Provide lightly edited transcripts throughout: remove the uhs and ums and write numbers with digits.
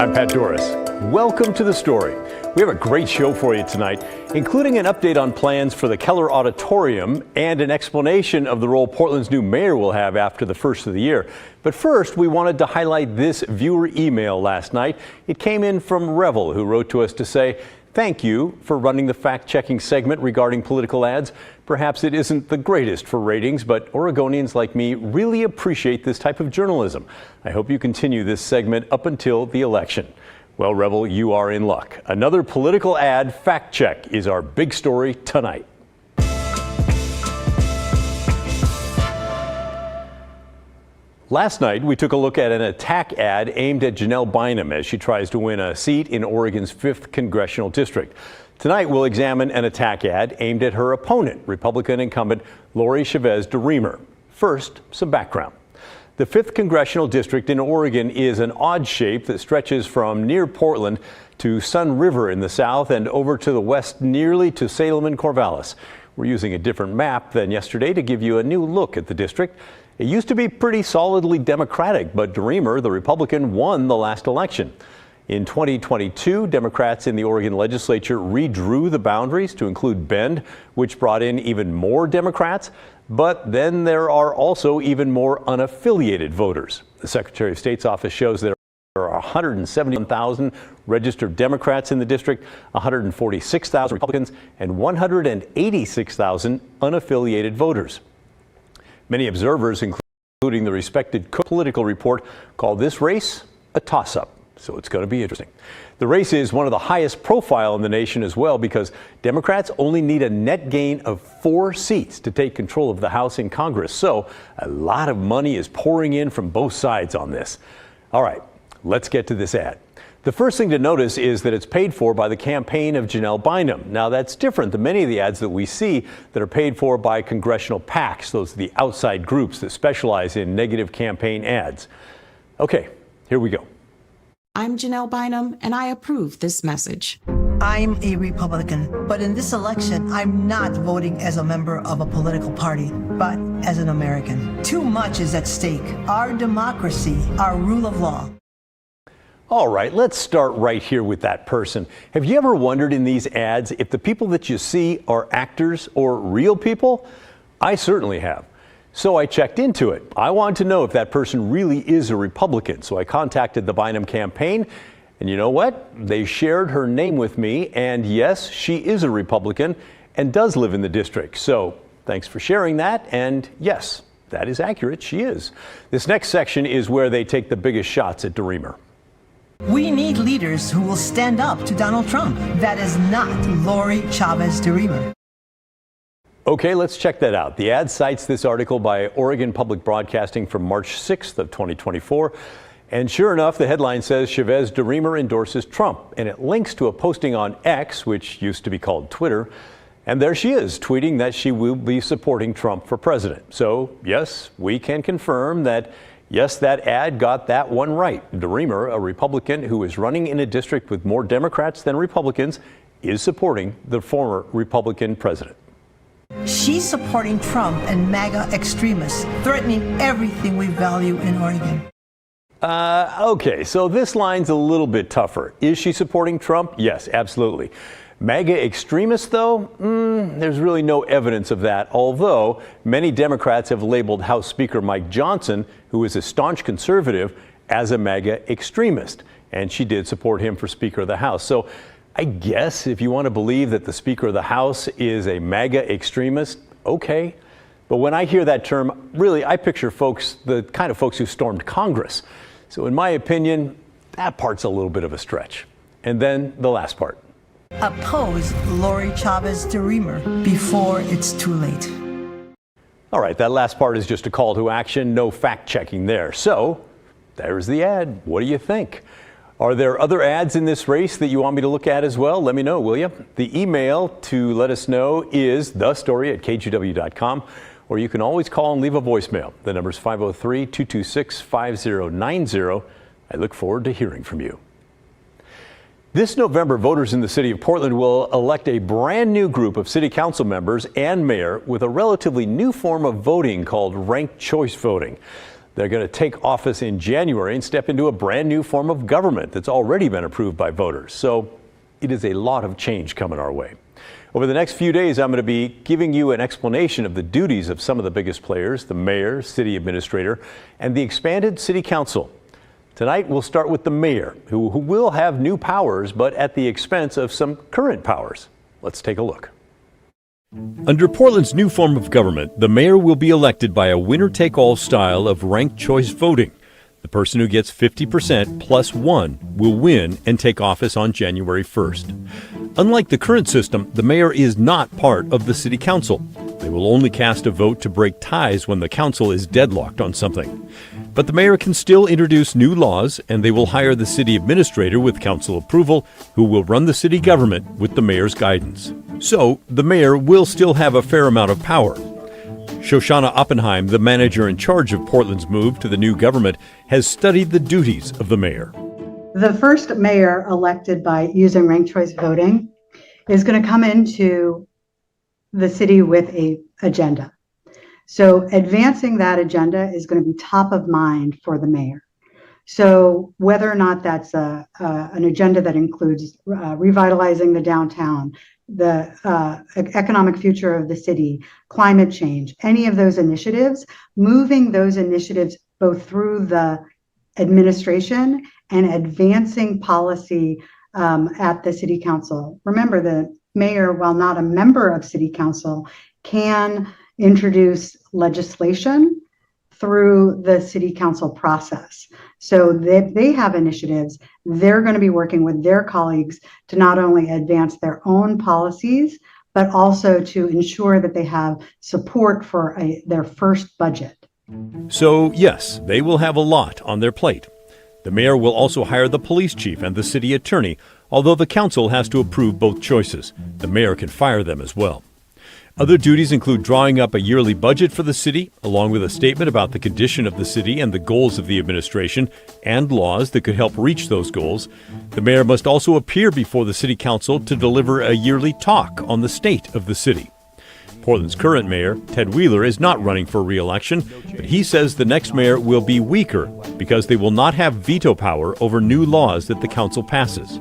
I'm Pat Doris. Welcome to The Story. We have a great show for you tonight, including an update on plans for the Keller Auditorium and an explanation of the role Portland's new mayor will have after the first of the year. But first, we wanted to highlight this viewer email last night. It came in from Revel, who wrote to us to say, "Thank you for running the fact-checking segment regarding political ads. Perhaps it isn't the greatest for ratings, but Oregonians like me really appreciate this type of journalism. I hope you continue this segment up until the election." Well, Revel, you are in luck. Another political ad fact check is our big story tonight. Last night, we took a look at an attack ad aimed at Janelle Bynum as she tries to win a seat in Oregon's 5th Congressional District. Tonight, we'll examine an attack ad aimed at her opponent, Republican incumbent Lori Chavez-DeRemer. First, some background. The 5th Congressional District in Oregon is an odd shape that stretches from near Portland to Sun River in the south and over to the west nearly to Salem and Corvallis. We're using a different map than yesterday to give you a new look at the district. It used to be pretty solidly Democratic, but DeRemer, the Republican, won the last election. In 2022, Democrats in the Oregon legislature redrew the boundaries to include Bend, which brought in even more Democrats. But then there are also even more unaffiliated voters. The Secretary of State's office shows there are 171,000 registered Democrats in the district, 146,000 Republicans, and 186,000 unaffiliated voters. Many observers, including the respected Cook Political Report, call this race a toss-up. So it's going to be interesting. The race is one of the highest profile in the nation as well because Democrats only need a net gain of 4 seats to take control of the House and Congress. So a lot of money is pouring in from both sides on this. All right, let's get to this ad. The first thing to notice is that it's paid for by the campaign of Janelle Bynum. Now, that's different than many of the ads that we see that are paid for by congressional PACs. Those are the outside groups that specialize in negative campaign ads. Okay, here we go. I'm Janelle Bynum, and I approve this message. I'm a Republican, but in this election, I'm not voting as a member of a political party, but as an American. Too much is at stake. Our democracy, our rule of law. All right, let's start right here with that person. Have you ever wondered in these ads if the people that you see are actors or real people? I certainly have. So I checked into it. I wanted to know if that person really is a Republican. So I contacted the Bynum campaign. And you know what? They shared her name with me. And yes, she is a Republican and does live in the district. So thanks for sharing that. And yes, that is accurate. She is. This next section is where they take the biggest shots at DeRemer. We need leaders who will stand up to Donald Trump. That is not Lori Chavez-DeRemer. Okay, let's check that out. The ad cites this article by Oregon Public Broadcasting from March 6th of 2024. And sure enough, the headline says Chavez-DeRemer endorses Trump. And it links to a posting on X, which used to be called Twitter. And there she is, tweeting that she will be supporting Trump for president. So, yes, we can confirm that, yes, that ad got that one right. DeRemer, a Republican who is running in a district with more Democrats than Republicans, is supporting the former Republican president. She's supporting Trump and MAGA extremists, threatening everything we value in Oregon. Okay, so this line's a little bit tougher. Is she supporting Trump? Yes, absolutely. MAGA extremists, though, there's really no evidence of that, although many Democrats have labeled House Speaker Mike Johnson, who is a staunch conservative, as a MAGA extremist. And she did support him for Speaker of the House. So I guess if you want to believe that the Speaker of the House is a MAGA extremist, okay. But when I hear that term, really, I picture folks, the kind of folks who stormed Congress. So in my opinion, that part's a little bit of a stretch. And then the last part. Oppose Lori Chavez-DeRemer before it's too late. All right, that last part is just a call to action, no fact checking there. So there's the ad. What do you think? Are there other ads in this race that you want me to look at as well? Let me know, will you? The email to let us know is thestory@kgw.com, or you can always call and leave a voicemail. The number is 503-226-5090. I look forward to hearing from you. This November, voters in the city of Portland will elect a brand new group of city council members and mayor with a relatively new form of voting called ranked choice voting. They're going to take office in January and step into a brand new form of government that's already been approved by voters. So it is a lot of change coming our way. Over the next few days, I'm going to be giving you an explanation of the duties of some of the biggest players, the mayor, city administrator, and the expanded city council. Tonight, we'll start with the mayor, who will have new powers, but at the expense of some current powers. Let's take a look. Under Portland's new form of government, the mayor will be elected by a winner-take-all style of ranked choice voting. The person who gets 50% plus one will win and take office on January 1st. Unlike the current system, the mayor is not part of the city council. They will only cast a vote to break ties when the council is deadlocked on something. But the mayor can still introduce new laws, and they will hire the city administrator with council approval, who will run the city government with the mayor's guidance. So, the mayor will still have a fair amount of power. Shoshana Oppenheim, the manager in charge of Portland's move to the new government, has studied the duties of the mayor. The first mayor elected by using ranked choice voting is going to come into the city with an agenda. So advancing that agenda is going to be top of mind for the mayor. So whether or not that's an agenda that includes revitalizing the downtown, the economic future of the city, climate change, any of those initiatives, moving those initiatives both through the administration and advancing policy at the city council. Remember, the mayor, while not a member of city council, can introduce legislation through the city council process. So they have initiatives. They're going to be working with their colleagues to not only advance their own policies, but also to ensure that they have support for their first budget. So, yes, they will have a lot on their plate. The mayor will also hire the police chief and the city attorney, although the council has to approve both choices. The mayor can fire them as well. Other duties include drawing up a yearly budget for the city, along with a statement about the condition of the city and the goals of the administration, and laws that could help reach those goals. The mayor must also appear before the city council to deliver a yearly talk on the state of the city. Portland's current mayor, Ted Wheeler, is not running for re-election, but he says the next mayor will be weaker because they will not have veto power over new laws that the council passes.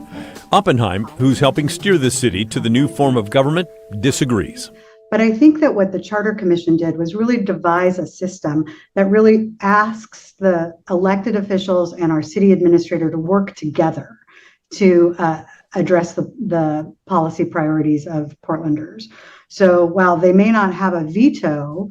Oppenheim, who's helping steer the city to the new form of government, disagrees. But I think that what the Charter Commission did was really devise a system that really asks the elected officials and our city administrator to work together to address the policy priorities of Portlanders. So while they may not have a veto,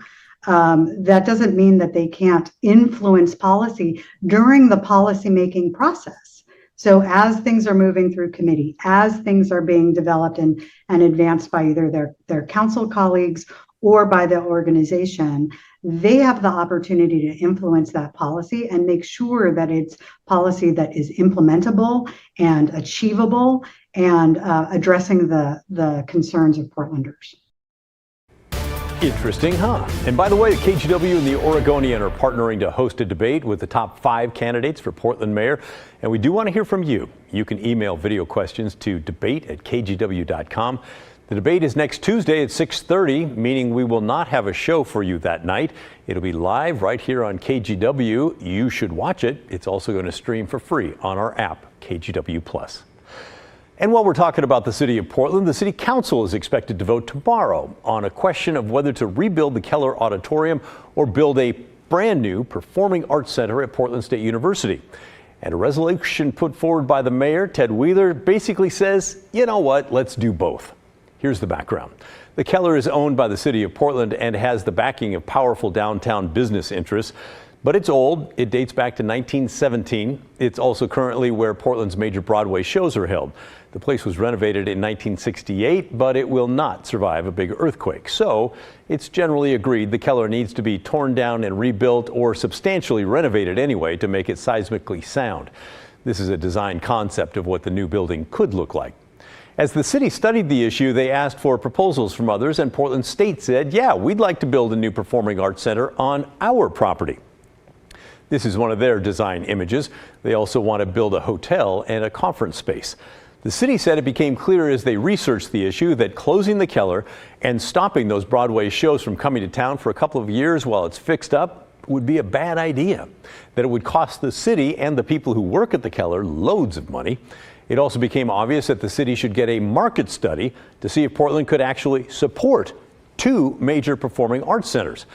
that doesn't mean that they can't influence policy during the policymaking process. So as things are moving through committee, as things are being developed and advanced by either their council colleagues or by the organization, they have the opportunity to influence that policy and make sure that it's policy that is implementable and achievable and addressing the concerns of Portlanders. Interesting, huh? And by the way, the KGW and the Oregonian are partnering to host a debate with the top 5 candidates for Portland mayor. And we do want to hear from you. You can email video questions to debate@kgw.com. The debate is next Tuesday at 6:30, meaning we will not have a show for you that night. It'll be live right here on KGW. You should watch it. It's also going to stream for free on our app, KGW Plus. And while we're talking about the city of Portland, the city council is expected to vote tomorrow on a question of whether to rebuild the Keller Auditorium or build a brand new performing arts center at Portland State University. And a resolution put forward by the mayor, Ted Wheeler, basically says, you know what, let's do both. Here's the background. The Keller is owned by the city of Portland and has the backing of powerful downtown business interests. But it's old. It dates back to 1917. It's also currently where Portland's major Broadway shows are held. The place was renovated in 1968, but it will not survive a big earthquake. So it's generally agreed the Keller needs to be torn down and rebuilt or substantially renovated anyway to make it seismically sound. This is a design concept of what the new building could look like. As the city studied the issue, they asked for proposals from others, and Portland State said, yeah, we'd like to build a new performing arts center on our property. This is one of their design images. They also want to build a hotel and a conference space. The city said it became clear as they researched the issue that closing the Keller and stopping those Broadway shows from coming to town for a couple of years while it's fixed up would be a bad idea, that it would cost the city and the people who work at the Keller loads of money. It also became obvious that the city should get a market study to see if Portland could actually support 2 major performing arts centers.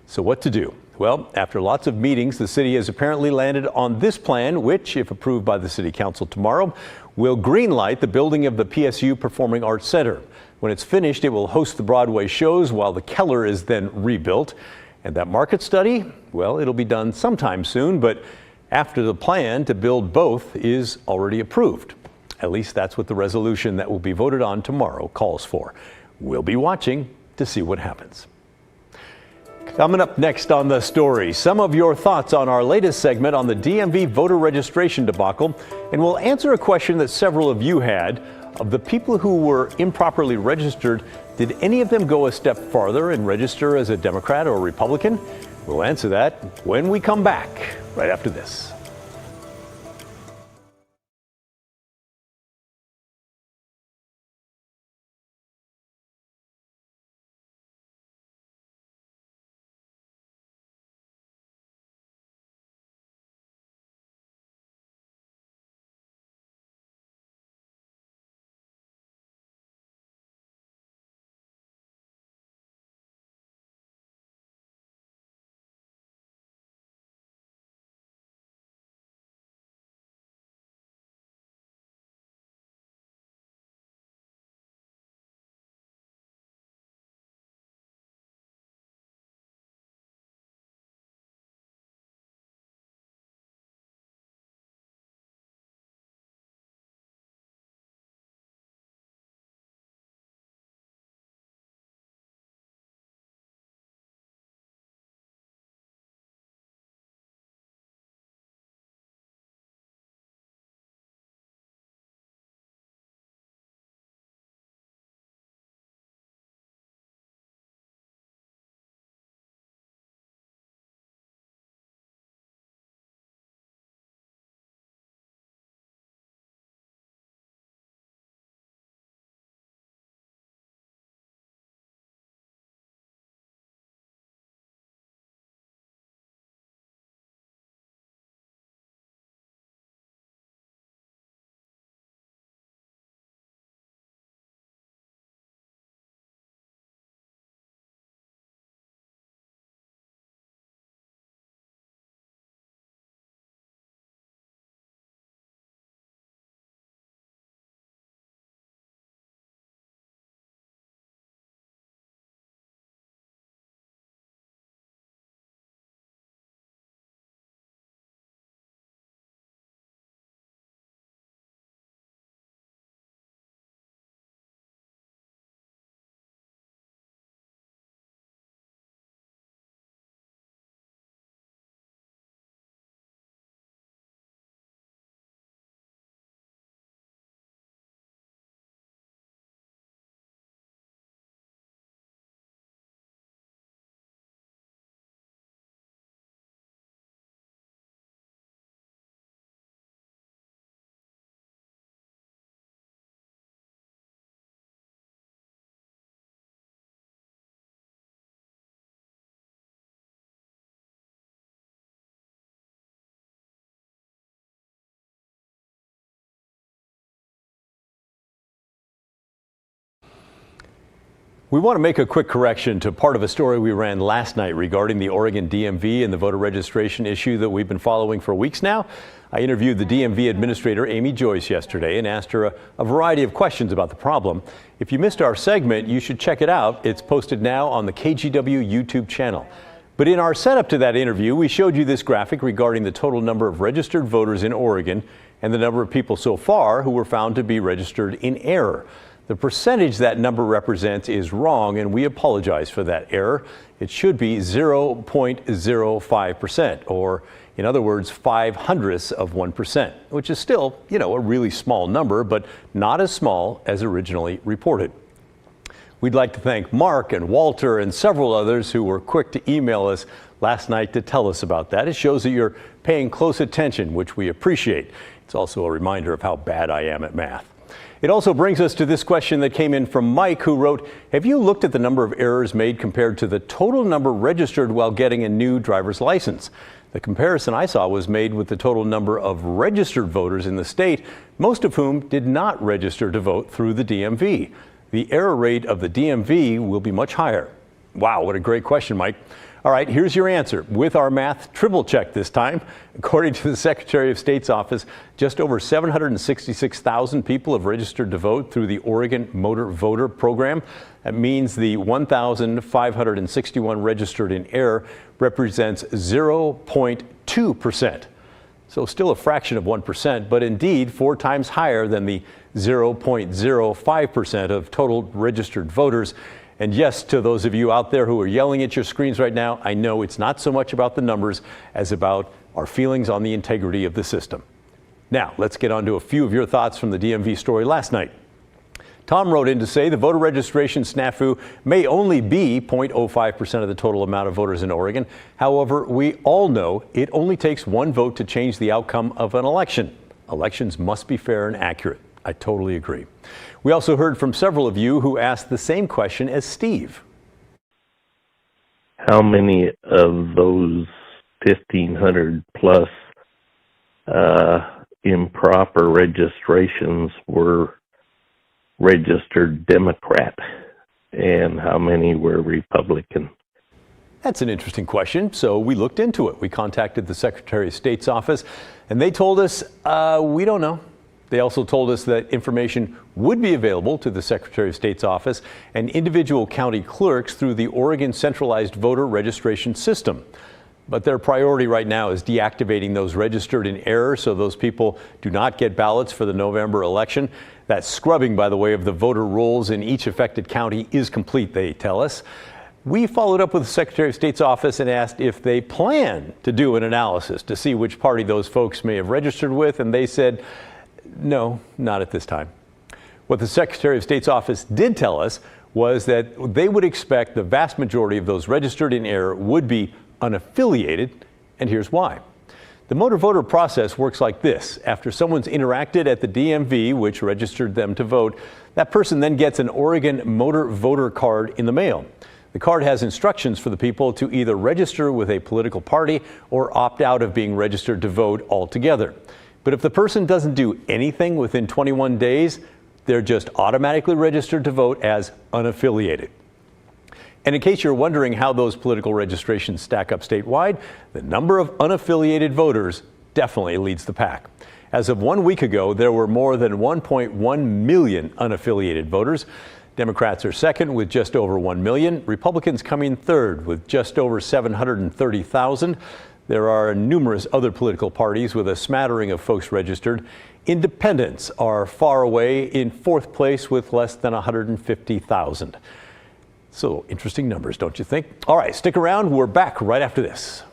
So what to do? Well, after lots of meetings, the city has apparently landed on this plan, which, if approved by the city council tomorrow, will greenlight the building of the PSU Performing Arts Center. When it's finished, it will host the Broadway shows while the Keller is then rebuilt. And that market study, well, it'll be done sometime soon, but after the plan to build both is already approved. At least that's what the resolution that will be voted on tomorrow calls for. We'll be watching to see what happens. Coming up next on The Story, some of your thoughts on our latest segment on the DMV voter registration debacle, and we'll answer a question that several of you had. Of the people who were improperly registered, did any of them go a step farther and register as a Democrat or Republican? We'll answer that when we come back, right after this. We want to make a quick correction to part of a story we ran last night regarding the Oregon DMV and the voter registration issue that we've been following for weeks now. I interviewed the DMV administrator, Amy Joyce, yesterday and asked her a variety of questions about the problem. If you missed our segment, you should check it out. It's posted now on the KGW YouTube channel. But in our setup to that interview, we showed you this graphic regarding the total number of registered voters in Oregon and the number of people so far who were found to be registered in error. The percentage that number represents is wrong, and we apologize for that error. It should be 0.05%, or in other words, 0.05%, which is still, a really small number, but not as small as originally reported. We'd like to thank Mark and Walter and several others who were quick to email us last night to tell us about that. It shows that you're paying close attention, which we appreciate. It's also a reminder of how bad I am at math. It also brings us to this question that came in from Mike, who wrote, have you looked at the number of errors made compared to the total number registered while getting a new driver's license? The comparison I saw was made with the total number of registered voters in the state, most of whom did not register to vote through the DMV. The error rate of the DMV will be much higher. Wow, what a great question, Mike. All right, here's your answer with our math triple check this time. According to the Secretary of State's office, just over 766,000 people have registered to vote through the Oregon Motor Voter Program. That means the 1,561 registered in error represents 0.2%. So still a fraction of 1%, but indeed 4 times higher than the 0.05% of total registered voters. And yes, to those of you out there who are yelling at your screens right now, I know it's not so much about the numbers as about our feelings on the integrity of the system. Now, let's get on to a few of your thoughts from the DMV story last night. Tom wrote in to say the voter registration snafu may only be 0.05% of the total amount of voters in Oregon. However, we all know it only takes one vote to change the outcome of an election. Elections must be fair and accurate. I totally agree. We also heard from several of you who asked the same question as Steve. How many of those 1,500 plus improper registrations were registered Democrat, and how many were Republican? That's an interesting question, so we looked into it. We contacted the Secretary of State's office, and they told us, we don't know. They also told us that information would be available to the Secretary of State's office and individual county clerks through the Oregon centralized voter registration system. But their priority right now is deactivating those registered in error so those people do not get ballots for the November election. That scrubbing, by the way, of the voter rolls in each affected county is complete, they tell us. We followed up with the Secretary of State's office and asked if they plan to do an analysis to see which party those folks may have registered with, and they said, no, not at this time. What the Secretary of State's office did tell us was that they would expect the vast majority of those registered in error would be unaffiliated, and here's why. The motor voter process works like this. After someone's interacted at the DMV, which registered them to vote, that person then gets an Oregon motor voter card in the mail. The card has instructions for the people to either register with a political party or opt out of being registered to vote altogether. But if the person doesn't do anything within 21 days, they're just automatically registered to vote as unaffiliated. And in case you're wondering how those political registrations stack up statewide, the number of unaffiliated voters definitely leads the pack. As of 1 week ago, there were more than 1.1 million unaffiliated voters. Democrats are second with just over 1 million. Republicans coming third with just over 730,000. There are numerous other political parties with a smattering of folks registered. Independents are far away in fourth place with less than 150,000. So interesting numbers, don't you think? All right, stick around. We're back right after this.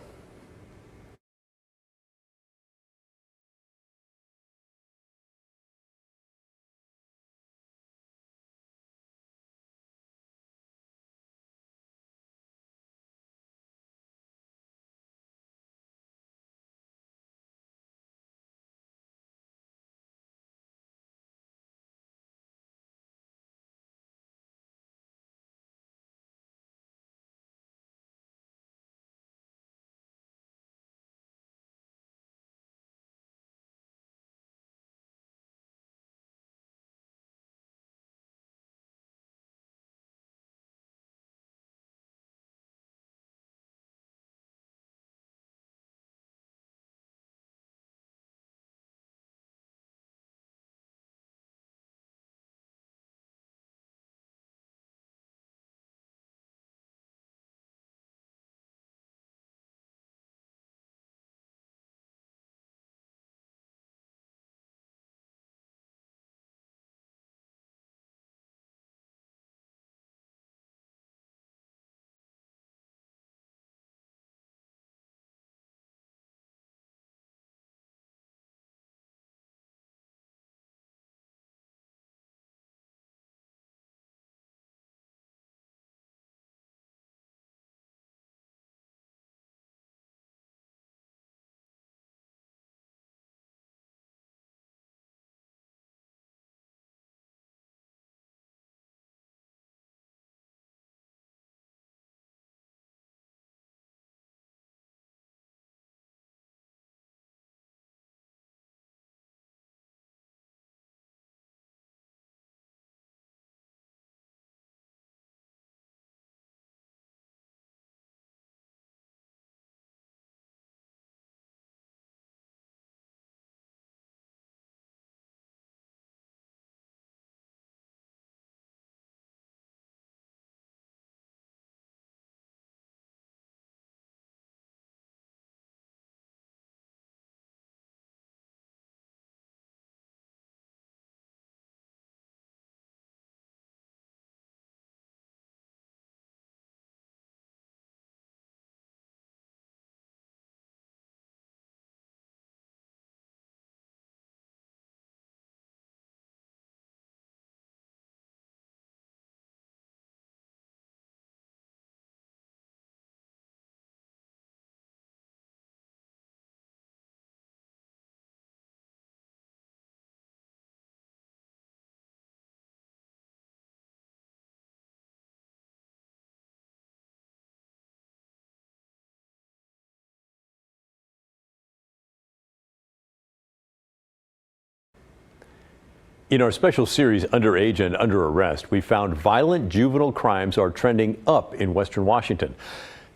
In our special series, Underage and Under Arrest, we found violent juvenile crimes are trending up in Western Washington.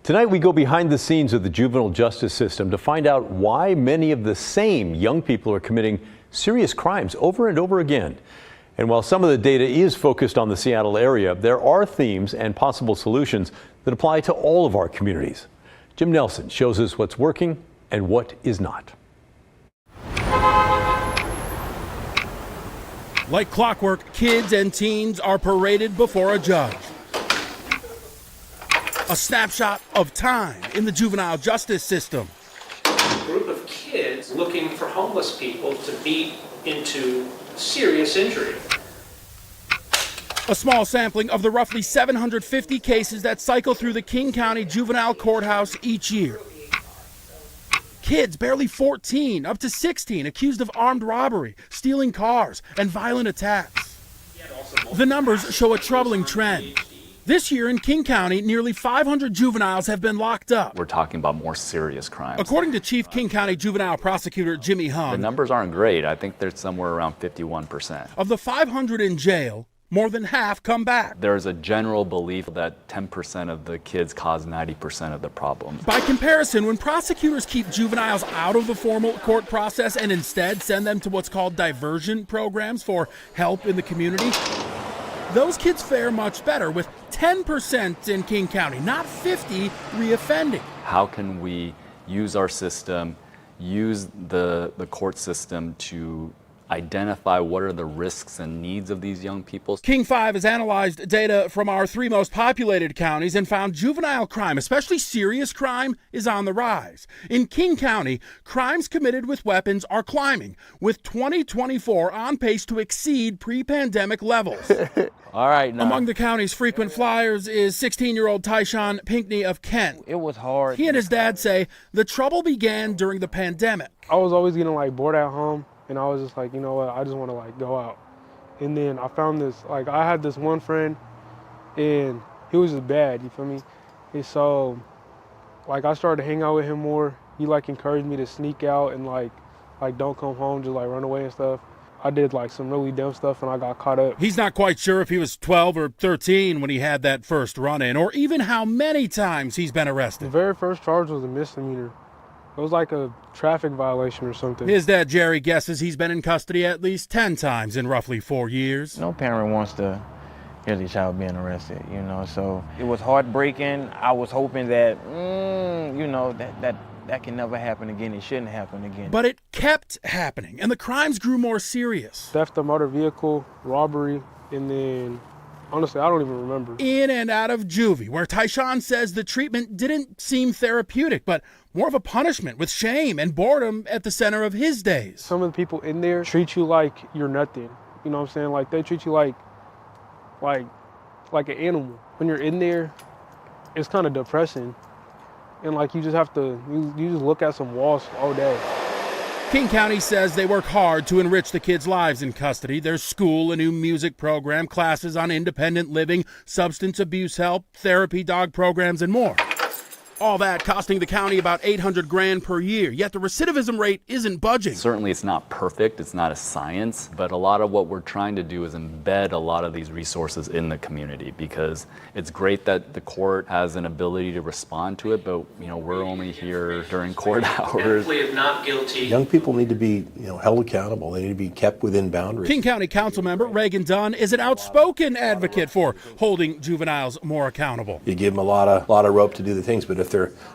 Tonight, we go behind the scenes of the juvenile justice system to find out why many of the same young people are committing serious crimes over and over again. And while some of the data is focused on the Seattle area, there are themes and possible solutions that apply to all of our communities. Jim Nelson shows us what's working and what is not. Like clockwork, kids and teens are paraded before a judge. A snapshot of time in the juvenile justice system. A group of kids looking for homeless people to beat into serious injury. A small sampling of the roughly 750 cases that cycle through the King County Juvenile Courthouse each year. Kids barely 14 up to 16 accused of armed robbery, stealing cars, and violent attacks. The numbers show a troubling trend. This year in King County, nearly 500 juveniles have been locked up. We're talking about more serious crimes. According to Chief King County Juvenile Prosecutor Jimmy The Hung, numbers aren't great. I think they're somewhere around 51%. of the 500 in jail, more than half come back. There's a general belief that 10% of the kids cause 90% of the problems. By comparison, when prosecutors keep juveniles out of the formal court process and instead send them to what's called diversion programs for help in the community, those kids fare much better, with 10% in King County, not 50, reoffending. How can we use our system, use the court system to identify what are the risks and needs of these young people? King 5 has analyzed data from our 3 most populated counties and found juvenile crime, especially serious crime, is on the rise. In King County, crimes committed with weapons are climbing, with 2024 on pace to exceed pre-pandemic levels. All right, now. Among the county's frequent flyers is 16-year-old Tyshawn Pinckney of Kent. It was hard. He and his dad say the trouble began during the pandemic. I was always getting bored at home, and I was just like, you know what, I just want to go out. And then I found this, I had this one friend, and he was just bad, you feel me? And so, I started to hang out with him more. He encouraged me to sneak out and don't come home, just run away and stuff. I did some really dumb stuff, and I got caught up. He's not quite sure if he was 12 or 13 when he had that first run-in, or even how many times he's been The arrested. very first charge was a misdemeanor. It was a traffic violation or something. His dad, Jerry, guesses he's been in custody at least 10 times in roughly 4 years. No parent wants to hear their child being arrested, so it was heartbreaking. I was hoping that, that can never happen again. It shouldn't happen again. But it kept happening, and the crimes grew more serious. Theft of motor vehicle, robbery, and then, honestly, I don't even remember. In and out of juvie, where Tyshawn says the treatment didn't seem therapeutic, but more of a punishment, with shame and boredom at the center of his days. Some of the people in there treat you like you're nothing. You know what I'm saying? They treat you like an animal. When you're in there, it's kind of depressing. And you just have to, you just look at some walls all day. King County says they work hard to enrich the kids' lives in custody. There's school, a new music program, classes on independent living, substance abuse help, therapy dog programs, and more. All that costing the county about $800,000 per year, yet the recidivism rate isn't budging. Certainly it's not perfect, it's not a science, but a lot of what we're trying to do is embed a lot of these resources in the community, because it's great that the court has an ability to respond to it, but we're only here during court hours. Plea of not guilty. Young people need to be held accountable. They need to be kept within boundaries. King County Council member Reagan Dunn is an outspoken advocate for holding juveniles more accountable. You give them a lot of rope to do the things, but if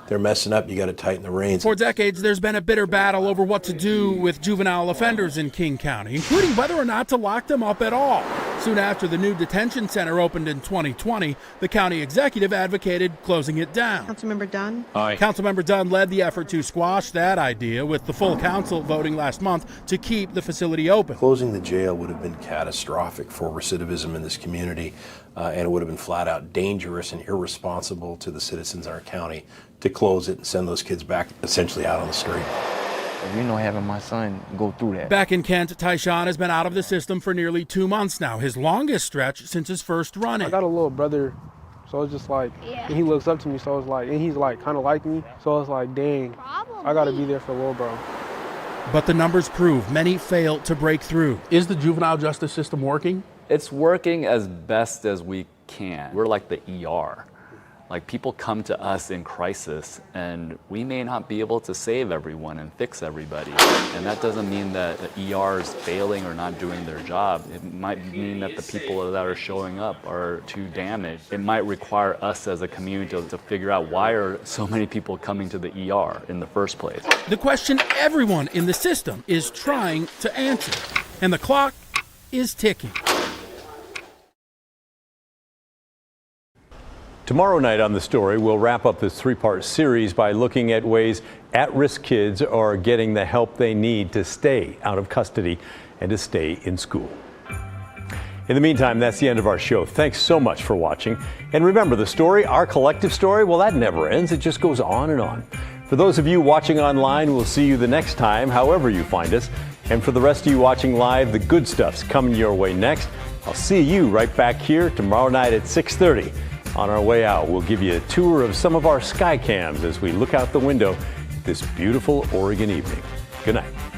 they're messing up, you got to tighten the reins. For decades, there's been a bitter battle over what to do with juvenile offenders in King County, including whether or not to lock them up at all. Soon after the new detention center opened in 2020, the county executive advocated closing it down. Councilmember Dunn? Aye. Councilmember Dunn led the effort to squash that idea, with the full council voting last month to keep the facility open. Closing the jail would have been catastrophic for recidivism in this community, and it would have been flat out dangerous and irresponsible to the citizens in our county to close it and send those kids back essentially out on the street. Having my son go through that. Back in Kent, Tyshawn has been out of the system for nearly 2 months now, his longest stretch since his first run-in. I got a little brother, so it's just and he looks up to me, so it's and he's kind of like me, so it's dang, I got to be there for little bro. But the numbers prove many fail to break through. Is the juvenile justice system working? It's working as best as we can. We're like the ER. Like, people come to us in crisis, and we may not be able to save everyone and fix everybody. And that doesn't mean that the ER is failing or not doing their job. It might mean that the people that are showing up are too damaged. It might require us as a community to figure out why are so many people coming to the ER in the first place. The question everyone in the system is trying to answer, and the clock is ticking. Tomorrow night on The Story, we'll wrap up this three-part series by looking at ways at-risk kids are getting the help they need to stay out of custody and to stay in school. In the meantime, that's the end of our show. Thanks so much for watching. And remember, The Story, our collective story, well, that never ends. It just goes on and on. For those of you watching online, we'll see you the next time, however you find us. And for the rest of you watching live, the good stuff's coming your way next. I'll see you right back here tomorrow night at 6:30. On our way out, we'll give you a tour of some of our sky cams as we look out the window this beautiful Oregon evening. Good night.